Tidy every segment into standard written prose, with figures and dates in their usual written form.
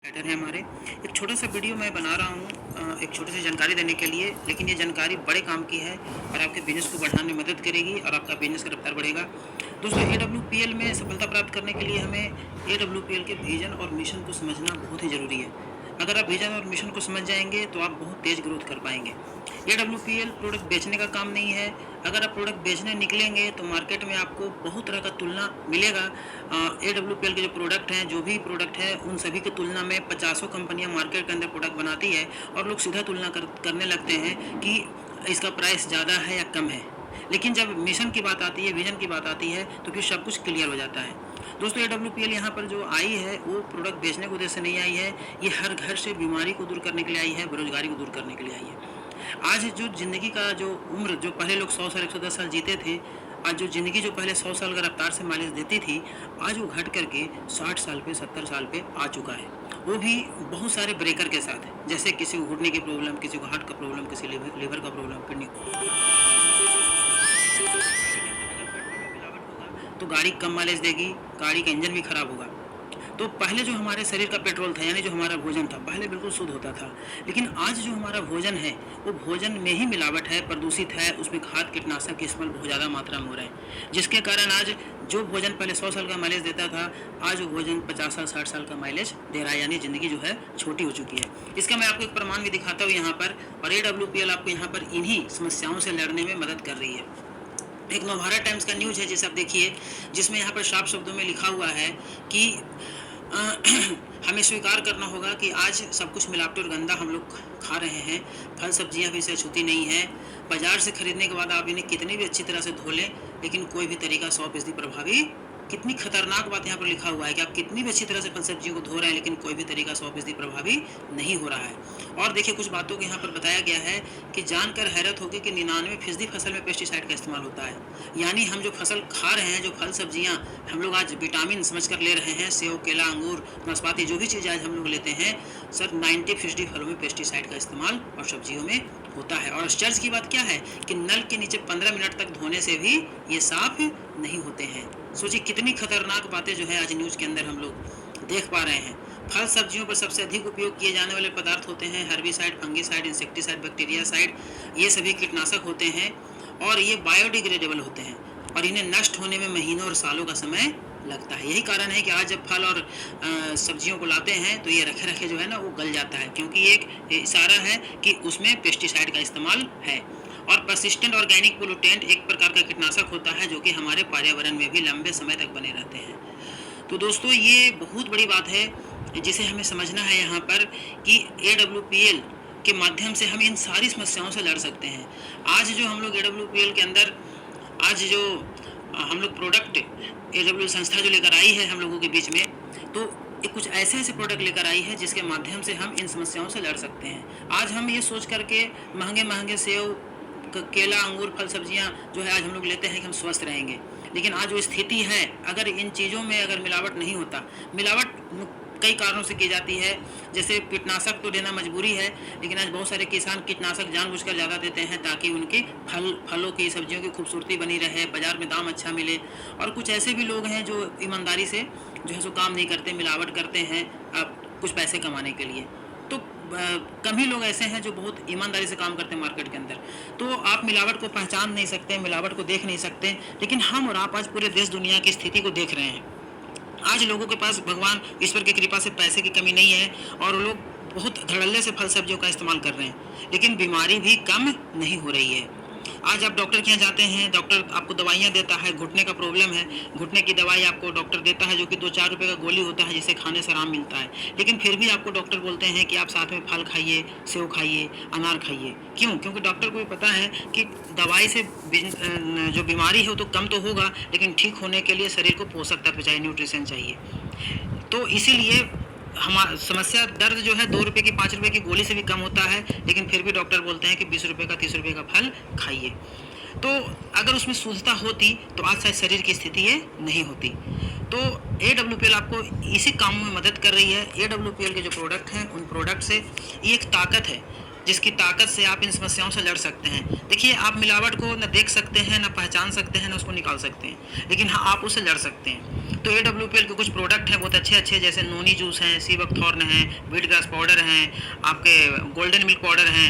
Writer है हमारे। एक छोटा सा वीडियो मैं बना रहा हूँ एक छोटी सी जानकारी देने के लिए, लेकिन ये जानकारी बड़े काम की है और आपके बिजनेस को बढ़ाने में मदद करेगी और आपका बिजनेस का रफ्तार बढ़ेगा। दोस्तों, AWPL में सफलता प्राप्त करने के लिए हमें AWPL के विजन और मिशन को समझना बहुत ही ज़रूरी है। अगर आप विजन और मिशन को समझ जाएंगे तो आप बहुत तेज़ ग्रोथ कर पाएंगे। AWPL प्रोडक्ट बेचने का काम नहीं है। अगर आप प्रोडक्ट बेचने निकलेंगे तो मार्केट में आपको बहुत तरह का तुलना मिलेगा। AWPL के जो प्रोडक्ट हैं, जो भी प्रोडक्ट है, उन सभी की तुलना में 50 कंपनियां मार्केट के अंदर प्रोडक्ट बनाती है और लोग सीधा तुलना करने लगते हैं कि इसका प्राइस ज़्यादा है या कम है। लेकिन जब मिशन की बात आती है, विजन की बात आती है, तो फिर सब कुछ क्लियर हो जाता है। दोस्तों, AWPL यहाँ पर जो आई है वो प्रोडक्ट बेचने के उद्देश्य से नहीं आई है। ये हर घर से बीमारी को दूर करने के लिए आई है, बेरोजगारी को दूर करने के लिए आई है। आज जो ज़िंदगी का जो उम्र, जो पहले लोग 100 साल 110 साल जीते थे, आज जो ज़िंदगी जो पहले 100 साल का रफ्तार से माइलेज देती थी, आज वो घट करके 60 साल पे 70 साल पे आ चुका है। वो भी बहुत सारे ब्रेकर के साथ, जैसे किसी को घुटने की प्रॉब्लम, किसी को हार्ट का प्रॉब्लम, किसी लीवर का प्रॉब्लम, किडनी तो गाड़ी कम माइलेज देगी, गाड़ी का इंजन भी खराब होगा। तो पहले जो हमारे शरीर का पेट्रोल था, यानी जो हमारा भोजन था, पहले बिल्कुल शुद्ध होता था। लेकिन आज जो हमारा भोजन है, वो भोजन में ही मिलावट है, प्रदूषित है, उसमें खाद कीटनाशक के इस्तेमाल बहुत ज़्यादा मात्रा में हो रहे हैं, जिसके कारण आज जो भोजन पहले 100 साल का माइलेज देता था, आज वो भोजन 50 साल 60 साल का माइलेज दे रहा है, यानी ज़िंदगी जो है छोटी हो चुकी है। इसका मैं आपको एक प्रमाण भी दिखाता हूँ यहाँ पर, और AWPL आपको यहाँ पर इन्हीं समस्याओं से लड़ने में मदद कर रही है। एक नवभारत टाइम्स का न्यूज़ है, जिसे आप देखिए, जिसमें यहाँ पर साफ शब्दों में लिखा हुआ है कि अ, हमें स्वीकार करना होगा कि आज सब कुछ मिलावटी और गंदा हम लोग खा रहे हैं। फल सब्जियां भी सहज होती नहीं हैं। बाजार से खरीदने के बाद आप इन्हें कितनी भी अच्छी तरह से धो लें, लेकिन कोई भी तरीका 100% प्रभावी, कितनी खतरनाक बात यहाँ पर लिखा हुआ है कि आप कितनी भी अच्छी तरह से फल सब्जियों को धो रहे हैं, लेकिन कोई भी तरीका 100% प्रभावी नहीं हो रहा है। और देखिए, कुछ बातों को यहाँ पर बताया गया है कि जानकर हैरत होगी कि 99% फसल में पेस्टिसाइड का इस्तेमाल होता है। यानी हम जो फसल खा रहे हैं, जो फल सब्जियाँ हम लोग आज विटामिन समझ कर ले रहे हैं, सेव, केला, अंगूर, नाशपाती, जो भी चीज़ आज हम लोग लेते हैं, सर 90% फलों में पेस्टिसाइड का इस्तेमाल और सब्जियों में होता है। और आश्चर्य की बात क्या है कि नल के नीचे 15 मिनट तक धोने से भी ये साफ नहीं होते हैं। सोचिए कितनी खतरनाक बातें जो है आज न्यूज़ के अंदर हम लोग देख पा रहे हैं। फल सब्जियों पर सबसे अधिक उपयोग किए जाने वाले पदार्थ होते हैं हर्बिसाइड, फंगिसाइड, इंसेक्टिसाइड, बैक्टीरियासाइड। ये सभी कीटनाशक होते हैं और ये बायोडिग्रेडेबल होते हैं और इन्हें नष्ट होने में महीनों और सालों का समय लगता है। यही कारण है कि आज जब फल और सब्जियों को लाते हैं तो ये रखे रखे जो है ना, वो गल जाता है, क्योंकि एक इशारा है कि उसमें पेस्टिसाइड का इस्तेमाल है। और परसिस्टेंट ऑर्गेनिक पोल्यूटेंट एक प्रकार का कीटनाशक होता है जो कि हमारे पर्यावरण में भी लंबे समय तक बने रहते हैं। तो दोस्तों, ये बहुत बड़ी बात है जिसे हमें समझना है यहाँ पर कि AWPL के माध्यम से हम इन सारी समस्याओं से लड़ सकते हैं। आज जो हम लोग AWPL के अंदर, आज जो हम लोग प्रोडक्ट AWPL संस्था जो लेकर आई है हम लोगों के बीच में, तो कुछ ऐसे ऐसे प्रोडक्ट लेकर आई है जिसके माध्यम से हम इन समस्याओं से लड़ सकते हैं। आज हम ये सोच करके महंगे महंगे सेव, केला, अंगूर, फल सब्जियां जो है आज हम लोग लेते हैं कि हम स्वस्थ रहेंगे, लेकिन आज जो स्थिति है, अगर इन चीज़ों में अगर मिलावट नहीं होता, मिलावट कई कारणों से की जाती है। जैसे कीटनाशक तो देना मजबूरी है, लेकिन आज बहुत सारे किसान कीटनाशक जानबूझकर ज़्यादा देते हैं ताकि उनके फलों की, सब्जियों की खूबसूरती बनी रहे, बाज़ार में दाम अच्छा मिले। और कुछ ऐसे भी लोग हैं जो ईमानदारी से जो है सो काम नहीं करते, मिलावट करते हैं कुछ पैसे कमाने के लिए। तो कम ही लोग ऐसे हैं जो बहुत ईमानदारी से काम करते हैं मार्केट के अंदर। तो आप मिलावट को पहचान नहीं सकते, मिलावट को देख नहीं सकते, लेकिन हम और आप आज पूरे देश दुनिया की स्थिति को देख रहे हैं। आज लोगों के पास भगवान ईश्वर की कृपा से पैसे की कमी नहीं है और लोग बहुत धड़ल्ले से फल सब्जियों का इस्तेमाल कर रहे हैं, लेकिन बीमारी भी कम नहीं हो रही है। आज आप डॉक्टर के यहाँ जाते हैं, डॉक्टर आपको दवाइयाँ देता है, घुटने का प्रॉब्लम है, घुटने की दवाई आपको डॉक्टर देता है जो कि 2-4 रुपये का गोली होता है, जिसे खाने से आराम मिलता है, लेकिन फिर भी आपको डॉक्टर बोलते हैं कि आप साथ में फल खाइए, सेव खाइए, अनार खाइए। क्यों? क्योंकि डॉक्टर को भी पता है कि दवाई से जो बीमारी है वो तो कम तो होगा, लेकिन ठीक होने के लिए शरीर को पोषक तत्व चाहिए, न्यूट्रिशन चाहिए। तो इसीलिए हमारा समस्या, दर्द जो है 2 रुपये की, 5 रुपये की गोली से भी कम होता है, लेकिन फिर भी डॉक्टर बोलते हैं कि 20 रुपये का, 30 रुपये का फल खाइए। तो अगर उसमें शुद्धता होती तो आज शायद शरीर की स्थिति ये नहीं होती। तो AWPL आपको इसी काम में मदद कर रही है। AWPL के जो प्रोडक्ट हैं, उन प्रोडक्ट से ये एक ताकत है जिसकी ताकत से आप इन समस्याओं से लड़ सकते हैं। देखिए, आप मिलावट को न देख सकते हैं, न पहचान सकते हैं, न उसको निकाल सकते हैं, लेकिन हाँ, आप उससे लड़ सकते हैं। तो AWPL के कुछ प्रोडक्ट हैं बहुत अच्छे-अच्छे, जैसे नोनी जूस हैं, सी बकथॉर्न है, व्हीट ग्रास पाउडर हैं, आपके गोल्डन मिल्क पाउडर हैं,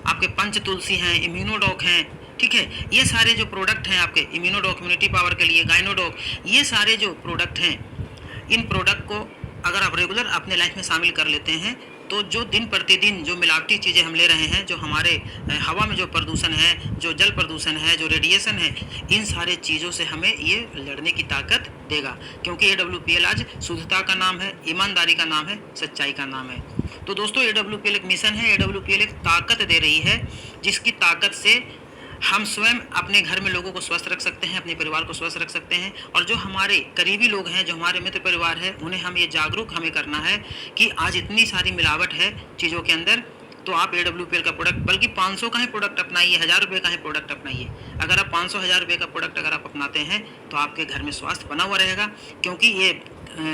आपके पंच तुलसी हैं, इम्यूनोडॉक हैं, ठीक है। ये सारे जो प्रोडक्ट हैं आपके इम्यूनोडॉक इम्यूनिटी पावर के लिए, गाइनोडॉक, ये सारे जो प्रोडक्ट हैं, इन प्रोडक्ट को अगर आप रेगुलर अपने लाइफ में शामिल कर लेते हैं, तो जो दिन प्रतिदिन जो मिलावटी चीज़ें हम ले रहे हैं, जो हमारे हवा में जो प्रदूषण है, जो जल प्रदूषण है, जो रेडिएशन है, इन सारे चीज़ों से हमें ये लड़ने की ताकत देगा। क्योंकि AWPL आज शुद्धता का नाम है, ईमानदारी का नाम है, सच्चाई का नाम है। तो दोस्तों, AWPL एक मिशन है, AWPL एक ताकत दे रही है, जिसकी ताकत से हम स्वयं अपने घर में लोगों को स्वस्थ रख सकते हैं, अपने परिवार को स्वस्थ रख सकते हैं, और जो हमारे करीबी लोग हैं, जो हमारे मित्र परिवार है, उन्हें हम ये जागरूक हमें करना है कि आज इतनी सारी मिलावट है चीज़ों के अंदर, तो आप AWPL का प्रोडक्ट, बल्कि 500 का ही प्रोडक्ट अपनाइए, 1000 रुपये का ही प्रोडक्ट अपनाइए। अगर आप 500-1000 रुपये का प्रोडक्ट अगर आप अपनाते हैं, तो आपके घर में स्वास्थ्य बना हुआ रहेगा। क्योंकि ये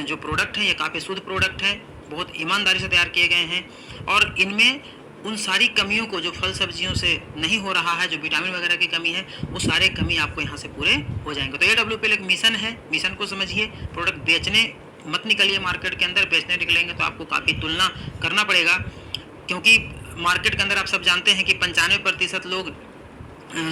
जो प्रोडक्ट हैं, ये काफ़ी शुद्ध प्रोडक्ट हैं, बहुत ईमानदारी से तैयार किए गए हैं, और इनमें उन सारी कमियों को जो फल सब्जियों से नहीं हो रहा है, जो विटामिन वगैरह की कमी है, वो सारे कमी आपको यहाँ से पूरे हो जाएंगे। तो AWPL एक मिशन है, मिशन को समझिए। प्रोडक्ट बेचने मत निकलिए मार्केट के अंदर, बेचने निकलेंगे तो आपको काफ़ी तुलना करना पड़ेगा, क्योंकि मार्केट के अंदर आप सब जानते हैं कि 95% लोग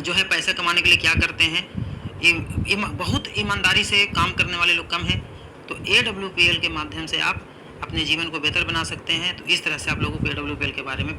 जो है पैसे कमाने के लिए क्या करते हैं, बहुत ईमानदारी से काम करने वाले लोग कम हैं। तो AWPL के माध्यम से आप अपने जीवन को बेहतर बना सकते हैं। तो इस तरह से आप लोगों को AWPL के बारे में